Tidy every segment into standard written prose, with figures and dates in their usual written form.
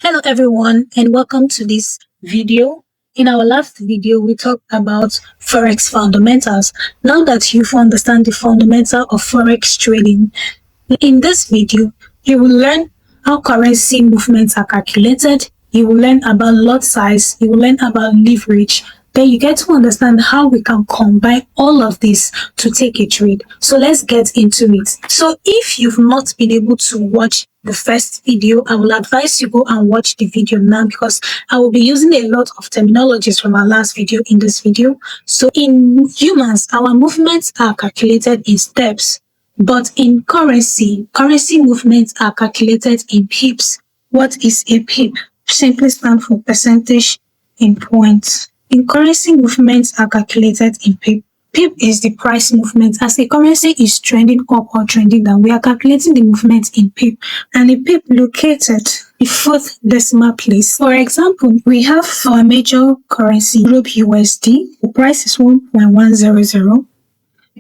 Hello everyone and welcome to this video. In our last video, we talked about Forex fundamentals. Now that you've understand the fundamental of Forex trading, in this video, you will learn how currency movements are calculated, you will learn about lot size, you will learn about leverage, then you get to understand how we can combine all of this to take a trade. So let's get into it. So if you've not been able to watch the first video, I will advise you go and watch the video now because I will be using a lot of terminologies from our last video in this video. So in humans, our movements are calculated in steps, but in currency movements are calculated in pips. What is a pip? Simply stands for percentage in points. In currency, movements are calculated in pip. Pip is the price movement. As a currency is trending up or trending down, we are calculating the movement in pip. And a pip located the fourth decimal place. For example, we have our major currency, Europe USD. The price is 1.100.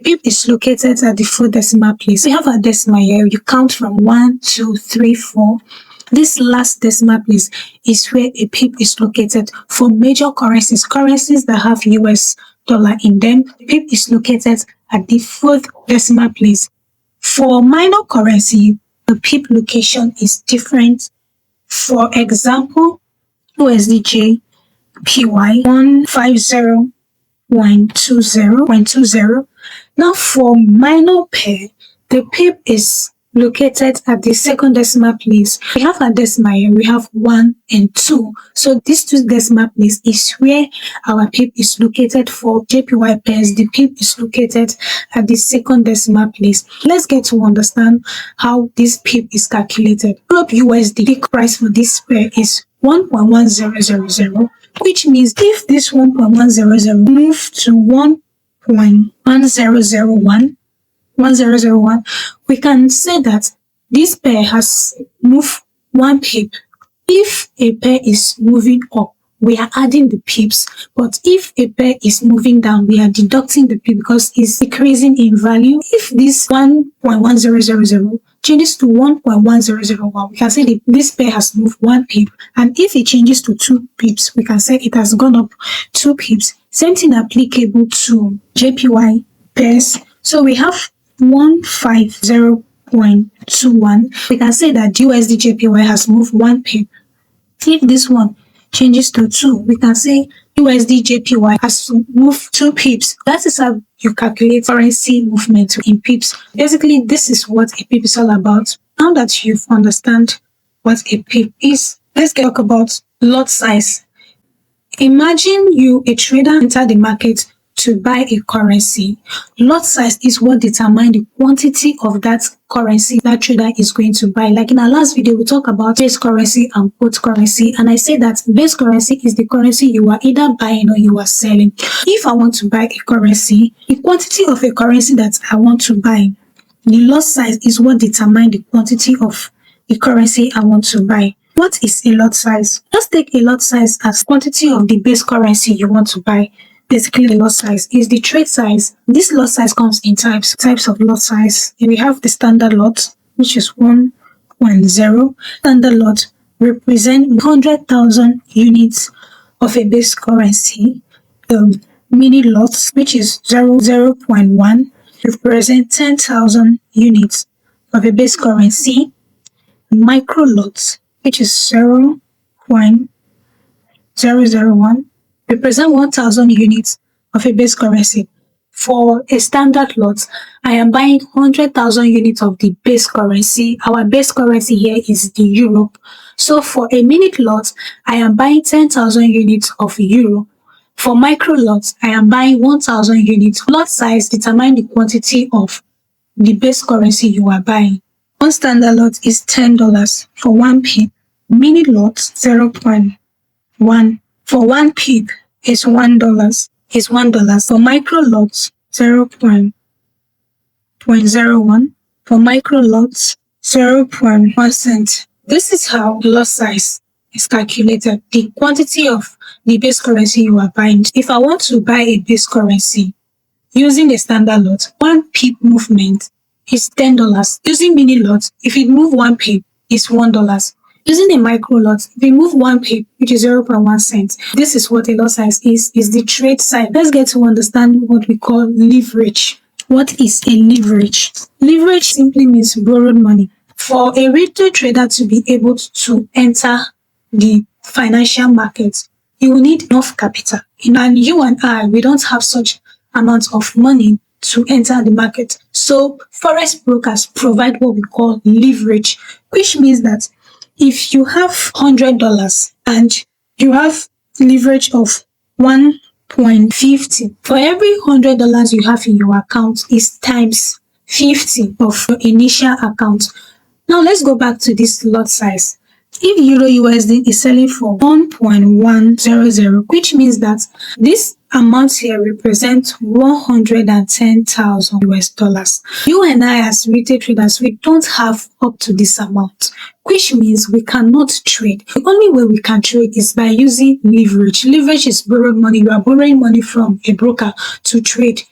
Pip is located at the fourth decimal place. We have a decimal here. You count from 1, 2, 3, 4. This last decimal place is where a pip is located. For major currencies that have US dollar in them, the pip is located at the fourth decimal place. For minor currency, the pip location is different. For example, USDJ PY 150.20. Now for minor pair, the pip is located at the second decimal place. We have a decimal here, we have 1 and 2. So these two decimal place is where our pip is located. For JPY pairs, the pip is located at the second decimal place. Let's get to understand how this pip is calculated. Europe USD, the price for this pair is 1.1000, which means if this 1.100 move to 1.1001, we can say that this pair has moved 1 pip. If a pair is moving up, we are adding the pips, but if a pair is moving down, we are deducting the pip because it's decreasing in value. If this 1.1000 changes to 1.1001, we can say that this pair has moved 1 pip, and if it changes to 2 pips, we can say it has gone up 2 pips. Same thing applicable to JPY pairs. So we have 150.21. We can say that USD JPY has moved 1 pip. If this one changes to 2, we can say USD JPY has moved 2 pips. That is how you calculate currency movement in pips. Basically, this is what a pip is all about. Now that you've understand what a pip is, let's talk about lot size. Imagine you, a trader, enter the market to buy a currency. Lot size is what determines the quantity of that currency that trader is going to buy. Like in our last video, we talked about base currency and put currency, and I say that base currency is the currency you are either buying or you are selling. If I want to buy a currency, the quantity of a currency that I want to buy, the lot size is what determines the quantity of the currency I want to buy. What is a lot size? Let's take a lot size as quantity of the base currency you want to buy. Basically, the lot size is the trade size. This lot size comes in types of lot size. And we have the standard lot, which is 1.0. Standard lot represent 100,000 units of a base currency. The mini lots, which is 0.1, represent 10,000 units of a base currency. Micro lots, which is 0.001, represent 1,000 units of a base currency. For a standard lot, I am buying 100,000 units of the base currency. Our base currency here is the euro. So for a minute lot, I am buying 10,000 units of euro. For micro lots, I am buying 1,000 units. Lot size determines the quantity of the base currency you are buying. One standard lot is $10 for 1 pip. Mini lot 0.1 for 1 pip is $1. For micro lots 0.01. For micro lots 0.1 cent. This is how lot size is calculated. The quantity of the base currency you are buying. If I want to buy a base currency using the standard lot, 1 pip movement is $10. Using mini lot, if it move 1 pip, is $1. Using a micro lot, remove one pip, which is 0.1 cent. This is what a lot size is the trade size. Let's get to understand what we call leverage. What is a leverage? Leverage simply means borrowed money. For a retail trader to be able to enter the financial market, you will need enough capital. And you and I, we don't have such amount of money to enter the market. So forex brokers provide what we call leverage, which means that if you have $100 and you have leverage of 1.50, for every $100 you have in your account is times 50 of your initial account. Now let's go back to this lot size. If Euro USD is selling for 1.100, which means that this amount here represents 110,000 US dollars. You and I as retail traders, we don't have up to this amount, which means we cannot trade. The only way we can trade is by using leverage. Leverage is borrowed money. You are borrowing money from a broker to trade.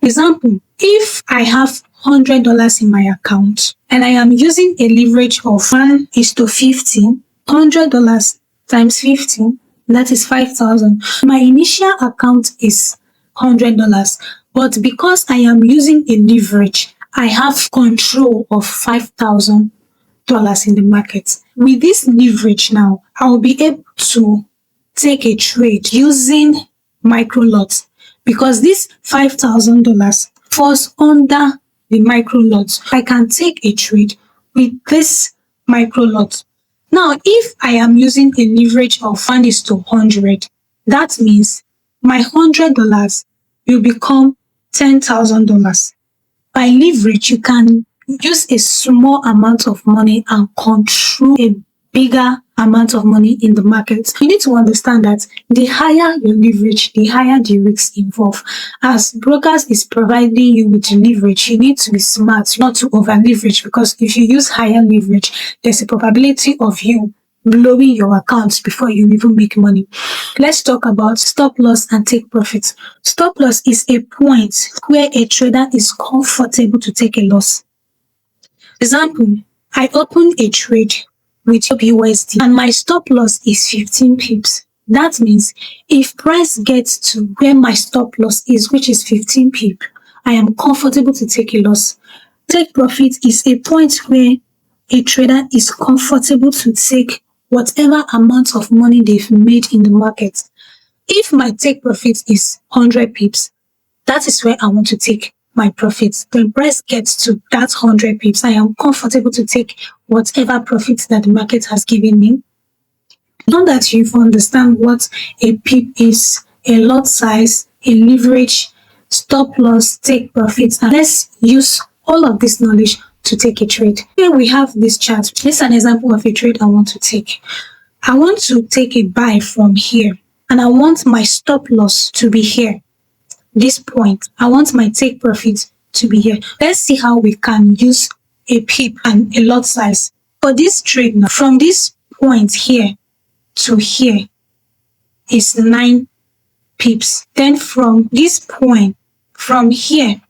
Example, if I have $100 in my account and I am using a leverage of 1:50, $100 times 50, that is 5,000. My initial account is $100, but because I am using a leverage, I have control of $5,000 in the market. With this leverage now, I will be able to take a trade using micro lots, because this $5,000 falls under the micro lot. I can take a trade with this micro lot. Now, if I am using a leverage of 1:100, that means my $100 will become $10,000. By leverage, you can use a small amount of money and control a bigger amount of money in the market. You need to understand that the higher your leverage, the higher the risks involved. As brokers is providing you with leverage, you need to be smart not to over leverage, because if you use higher leverage, there's a probability of you blowing your accounts before you even make money. Let's talk about stop loss and take profit. Stop loss is a point where a trader is comfortable to take a loss. Example, I opened a trade with USD and my stop loss is 15 pips. That means if price gets to where my stop loss is, which is 15 pip, I am comfortable to take a loss. Take profit is a point where a trader is comfortable to take whatever amount of money they've made in the market. If my take profit is 100 pips, that is where I want to take my profits. When price gets to that 100 pips, I am comfortable to take whatever profits that the market has given me. Now that you've understand what a pip is, a lot size, a leverage, stop loss, take profits, and let's use all of this knowledge to take a trade. Here we have this chart. This is an example of a trade I want to take. I want to take a buy from here, and I want my stop loss to be here. This point, I want my take profit to be here. Let's see how we can use a pip and a lot size. For this trade now, from this point here to here is 9 pips. Then from this point, from here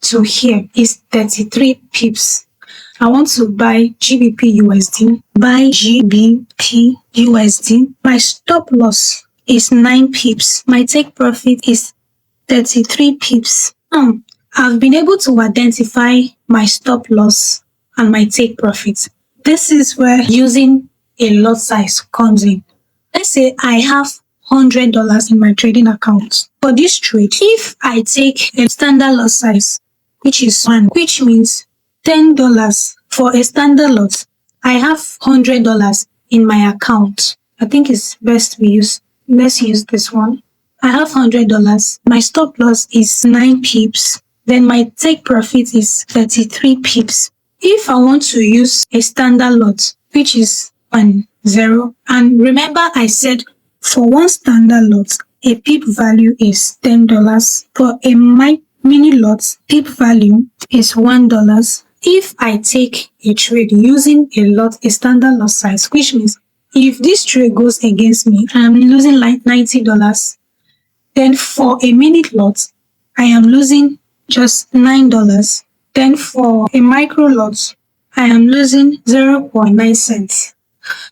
to here is 33 pips. I want to buy GBP USD, buy GBP USD. My stop loss is 9 pips. My take profit is 33 pips. I've been able to identify my stop loss and my take profit. This is where using a lot size comes in. Let's say I have $100 in my trading account. For this trade, if I take a standard lot size, which is 1, which means $10 for a standard lot, I have $100 in my account. I think it's best let's use this one. I have $100. My stop loss is 9 pips. Then my take profit is 33 pips. If I want to use a standard lot, which is 1, 0, and remember I said for one standard lot, a pip value is $10. For a mini lot, pip value is $1. If I take a trade using a standard lot size, which means if this trade goes against me, I'm losing like $90. Then for a minute lot, I am losing just $9. Then for a micro lot, I am losing 0.9 cents.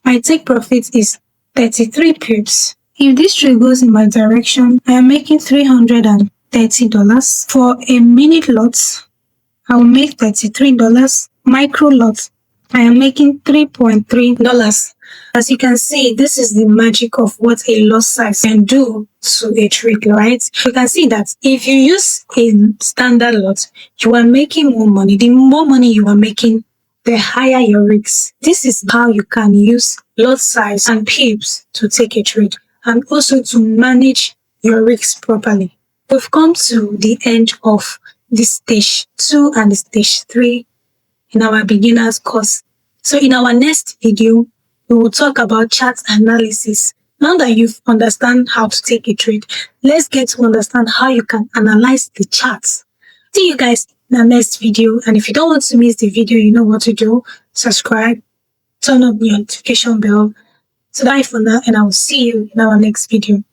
My take profit is 33 pips. If this trade goes in my direction, I am making $330. For a minute lot, I will make $33. Micro lot, I am making $3.3. As you can see, this is the magic of what a lot size can do to a trade, right? You can see that if you use a standard lot, you are making more money. The more money you are making, the higher your risks. This is how you can use lot size and pips to take a trade and also to manage your risks properly. We've come to the end of the stage 2 and the stage 3 in our beginners course. So in our next video, we will talk about chart analysis. Now that you've understand how to take a trade, let's get to understand how you can analyze the charts. See you guys in the next video. And if you don't want to miss the video, you know what to do. Subscribe, turn on the notification bell. So bye for now, and I will see you in our next video.